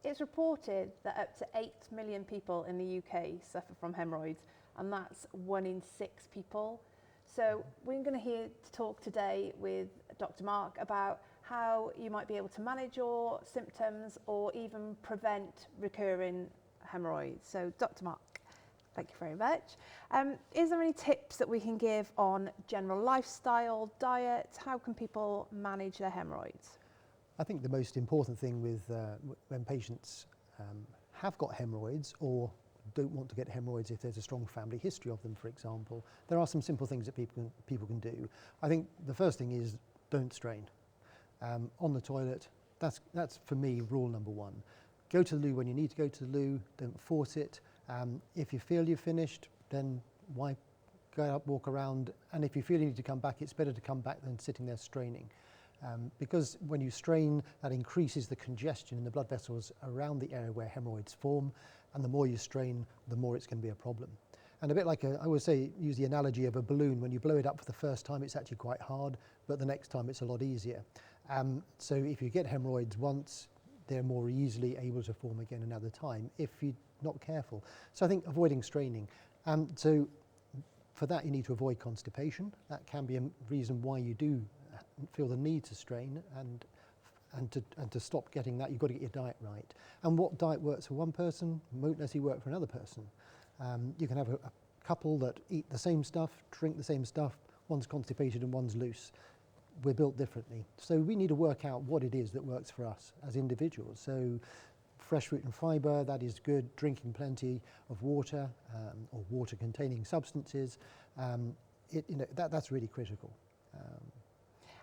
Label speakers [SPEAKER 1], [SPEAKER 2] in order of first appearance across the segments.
[SPEAKER 1] It's reported that up to 8 million people in the UK suffer from hemorrhoids, and that's 1 in 6 people. So we're going to talk today with Dr. Mark about how you might be able to manage your symptoms or even prevent recurring hemorrhoids. So Dr. Mark, thank you very much. Is there any tips that we can give on general lifestyle, diet? How can people manage their hemorrhoids?
[SPEAKER 2] I think the most important thing with when patients have got hemorrhoids or don't want to get hemorrhoids if there's a strong family history of them, for example, there are some simple things that people can do. I think the first thing is don't strain. On the toilet, that's for me rule number one. Go to the loo when you need to go to the loo, don't force it. If you feel you've finished, then why go up, walk around, and if you feel you need to come back, it's better to come back than sitting there straining. Because when you strain, that increases the congestion in the blood vessels around the area where hemorrhoids form, and the more you strain, the more it's going to be a problem. And a bit like I always say, use the analogy of a balloon. When you blow it up for the first time, it's actually quite hard, but the next time it's a lot easier. So if you get hemorrhoids once, they're more easily able to form again another time if you're not careful. So I think avoiding straining. So for that, you need to avoid constipation. That can be a reason why you do feel the need to strain, and to stop getting that, you've got to get your diet right. And what diet works for one person won't necessarily work for another person. You can have a couple that eat the same stuff, drink the same stuff, one's constipated and one's loose. We're built differently. So we need to work out what it is that works for us as individuals. So fresh fruit and fibre, that is good. Drinking plenty of water or water containing substances, that's really critical.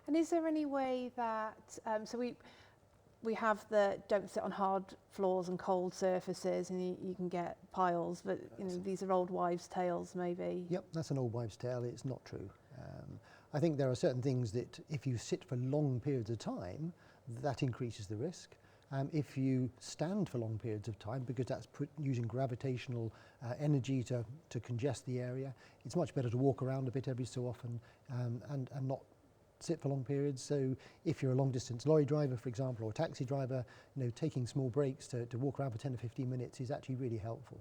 [SPEAKER 1] And is there any way that, so we have the don't sit on hard floors and cold surfaces, and you can get piles, but these are old wives' tales maybe.
[SPEAKER 2] Yep, that's an old wives' tale. It's not true. I think there are certain things that if you sit for long periods of time, that increases the risk. If you stand for long periods of time, because that's using gravitational energy to congest the area, it's much better to walk around a bit every so often and not sit for long periods. So if you're a long distance lorry driver, for example, or a taxi driver, taking small breaks to walk around for 10 to 15 minutes is actually really helpful.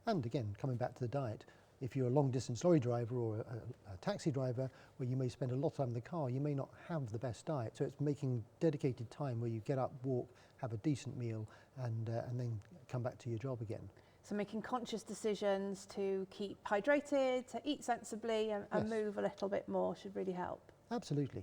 [SPEAKER 2] And again, coming back to the diet, if you're a long distance lorry driver or a taxi driver where you may spend a lot of time in the car, you may not have the best diet. So it's making dedicated time where you get up, walk, have a decent meal, and then come back to your job again.
[SPEAKER 1] So making conscious decisions to keep hydrated, to eat sensibly and move a little bit more should really help.
[SPEAKER 2] Absolutely.